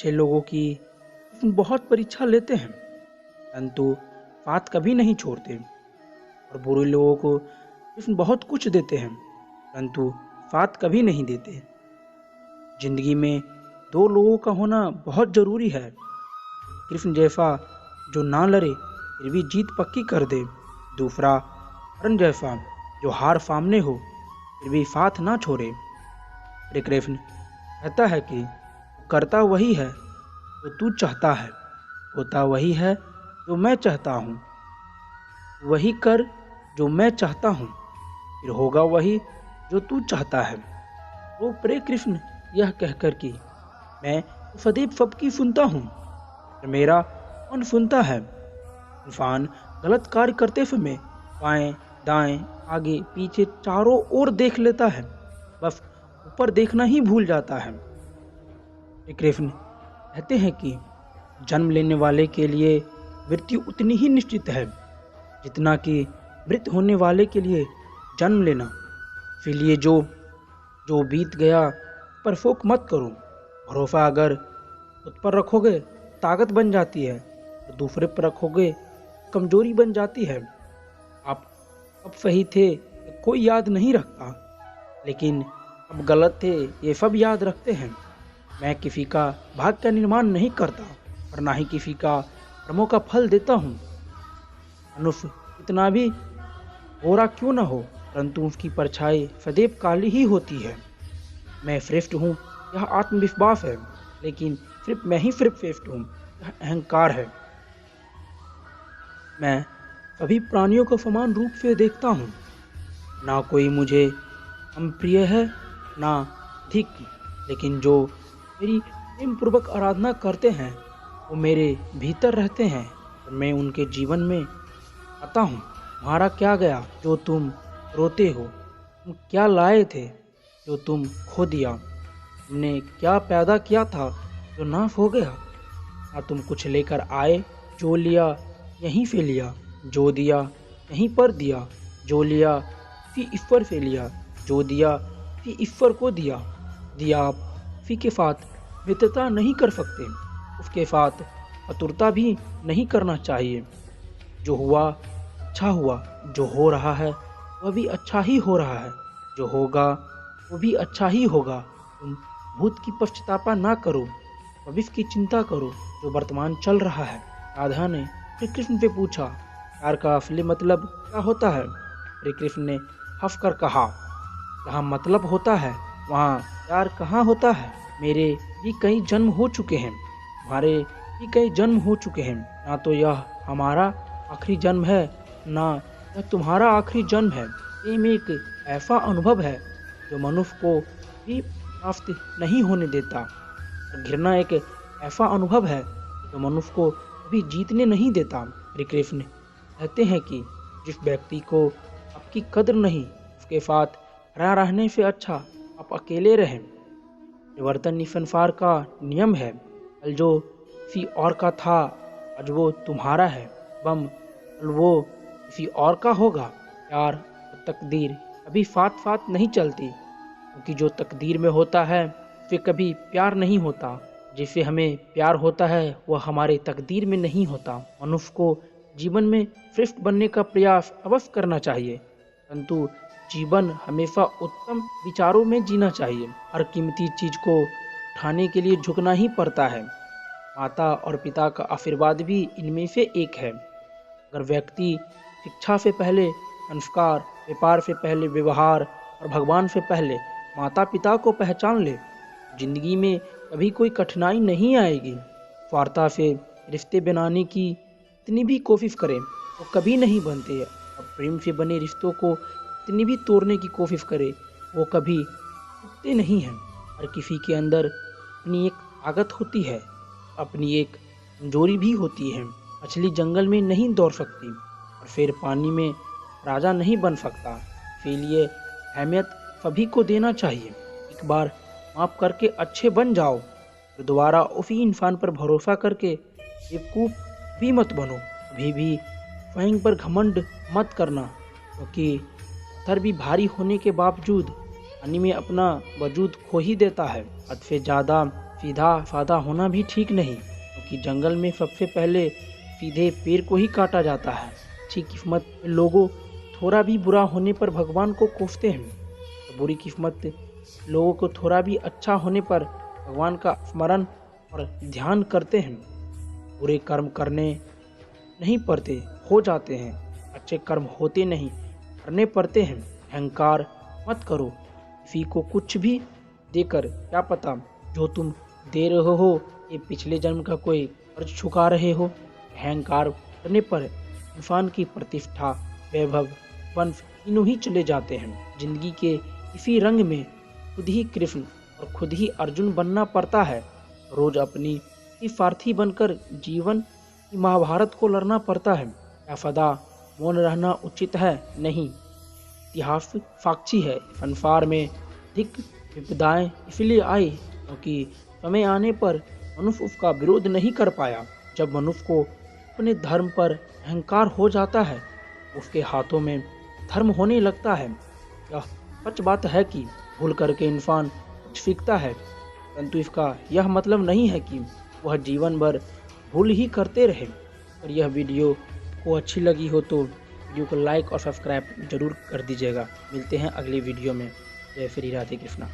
अच्छे लोगों की बहुत परीक्षा लेते हैं, परंतु साथ कभी नहीं छोड़ते, और बुरे लोगों को कृष्ण बहुत कुछ देते हैं, परंतु साथ कभी नहीं देते। जिंदगी में दो लोगों का होना बहुत जरूरी है। कृष्ण जैसा जो ना लड़े फिर भी जीत पक्की कर दे, दूसरा कर्ण जैसा जो हार सामने हो फिर भी साथ ना छोड़े। श्री कृष्ण कहता है कि करता वही है जो तू चाहता है, होता वही है जो मैं चाहता हूँ, वही कर जो मैं चाहता हूँ, फिर होगा वही जो तू चाहता है। तो प्रिय कृष्ण यह कहकर कि मैं सदैव सबकी सुनता हूँ, मेरा कौन सुनता है। इंसान गलत कार्य करते समय बाएं दाएं आगे पीछे चारों ओर देख लेता है, बस ऊपर देखना ही भूल जाता है। श्री कृष्ण कहते हैं कि जन्म लेने वाले के लिए मृत्यु उतनी ही निश्चित है जितना कि मृत होने वाले के लिए जन्म लेना। इसलिए जो जो बीत गया पर शोक मत करो। भरोसा अगर खुद पर रखोगे ताकत बन जाती है, और दूसरे पर रखोगे कमजोरी बन जाती है। आप अब सही थे कोई याद नहीं रखता, लेकिन अब गलत थे ये सब याद रखते हैं। मैं किसी का भाग्य का निर्माण नहीं करता और ना ही किसी का कर्मों का फल देता हूँ। मनुष्य कितना भी गोरा क्यों न हो, परंतु उसकी परछाई सदैव काली ही होती है। मैं श्रेष्ठ हूँ यह आत्मविश्वास है, लेकिन सिर्फ मैं ही सिर्फ श्रेष्ठ हूँ यह अहंकार है। मैं सभी प्राणियों को समान रूप से देखता हूँ, ना कोई मुझे कम प्रिय है ना अधिक, लेकिन जो मेरी प्रेम पूर्वक आराधना करते हैं वो मेरे भीतर रहते हैं और मैं उनके जीवन में आता हूँ। तुम्हारा क्या गया जो तुम रोते हो, तुम क्या लाए थे जो तुम खो दिया, तुमने क्या पैदा किया था जो नाश हो गया। ना तुम कुछ लेकर आए, जो लिया यहीं से लिया, जो दिया यहीं पर दिया, जो लिया फिर ईश्वर से लिया, जो दिया फिर ईश्वर को दिया। दिया आप फिर के साथ मित्रता नहीं कर सकते, उसके साथ आतुरता भी नहीं करना चाहिए। जो हुआ अच्छा हुआ, जो हो रहा है वह भी अच्छा ही हो रहा है, जो होगा वो भी अच्छा ही होगा। तुम भूत की पश्चातापा ना करो, भविष्य की चिंता करो जो वर्तमान चल रहा है। राधा ने श्री कृष्ण से पूछा, प्यार का असली मतलब क्या होता है। श्री कृष्ण ने हंस कर कहा, जहाँ मतलब होता है वहाँ प्यार कहाँ होता है। मेरे भी कई जन्म हो चुके हैं, तुम्हारे भी कई जन्म हो चुके हैं, ना तो यह हमारा आखिरी जन्म है ना यह तुम्हारा आखिरी जन्म है। प्रेम एक ऐसा अनुभव है जो मनुष्य को भी प्राप्त नहीं होने देता, और घृणा एक ऐसा अनुभव है जो मनुष्य को भी जीतने नहीं देता। श्री कृष्ण कहते हैं कि जिस व्यक्ति को आपकी कद्र नहीं, उसके साथ रहने से अच्छा आप अकेले रहें। परिवर्तन इस संसार का नियम है, कल जो किसी और का था आज वो तुम्हारा है, बम कल वो किसी और का होगा। प्यार और तकदीर कभी साथ साथ नहीं चलती, क्योंकि जो तकदीर में होता है उसे कभी प्यार नहीं होता, जिसे हमें प्यार होता है वह हमारे तकदीर में नहीं होता। मनुष्य को जीवन में श्रेष्ठ बनने का प्रयास अवश्य करना चाहिए, परंतु जीवन हमेशा उत्तम विचारों में जीना चाहिए। हर कीमती चीज को उठाने के लिए झुकना ही पड़ता है। माता और पिता का आशीर्वाद भी इनमें से एक है। अगर व्यक्ति शिक्षा से पहले संस्कार, व्यापार से पहले व्यवहार और भगवान से पहले माता पिता को पहचान ले, जिंदगी में कभी कोई कठिनाई नहीं आएगी। स्वार्थता से रिश्ते बनाने की इतनी भी कोशिश करें वो कभी नहीं बनते, और प्रेम से बने रिश्तों को इतनी भी तोड़ने की कोशिश करे वो कभी टूटते नहीं हैं। हर किसी के अंदर अपनी एक ताकत होती है, अपनी एक कमजोरी भी होती है। मछली जंगल में नहीं दौड़ सकती और फिर पानी में राजा नहीं बन सकता, इसीलिए अहमियत सभी को देना चाहिए। एक बार माफ करके अच्छे बन जाओ, तो दोबारा उसी इंसान पर भरोसा करके बेवकूफ़ भी मत बनो। अभी भी स्वयं पर घमंड मत करना, क्योंकि पत्थर भी भारी होने के बावजूद पानी में अपना वजूद खो ही देता है। हद से ज़्यादा सीधा साधा होना भी ठीक नहीं, क्योंकि जंगल में सबसे पहले सीधे पेड़ को ही काटा जाता है। अच्छी किस्मत के लोगों थोड़ा भी बुरा होने पर भगवान को कोसते हैं, तो बुरी किस्मत लोगों को थोड़ा भी अच्छा होने पर भगवान का स्मरण और ध्यान करते हैं। बुरे कर्म करने नहीं पड़ते, हो जाते हैं। अच्छे कर्म होते नहीं, करने पड़ते हैं। अहंकार मत करो किसी को कुछ भी देकर, क्या पता जो तुम दे रहे हो ये पिछले जन्म का कोई कर्ज चुका रहे हो। अहंकार करने पर इंसान की प्रतिष्ठा, वैभव, वंश तीनों ही चले जाते हैं। जिंदगी के इसी रंग में खुद ही कृष्ण और खुद ही अर्जुन बनना पड़ता है। रोज अपनी ही स्वार्थी बनकर जीवन की महाभारत को लड़ना पड़ता है। क्या सदा मौन रहना उचित है? नहीं। इतिहास साक्षी है, संसार में अधिक विपदाएं इसलिए आई क्योंकि समय आने पर मनुष्य उसका विरोध नहीं कर पाया। जब मनुष्य को अपने धर्म पर अहंकार हो जाता है, उसके हाथों में धर्म होने लगता है। यह सच बात है कि भूल करके इंसान कुछ सीखता है, परंतु इसका यह मतलब नहीं है कि वह जीवन भर भूल ही करते रहे। और यह वीडियो को अच्छी लगी हो तो वीडियो को लाइक और सब्सक्राइब जरूर कर दीजिएगा। मिलते हैं अगली वीडियो में। जय श्री राधे कृष्णा।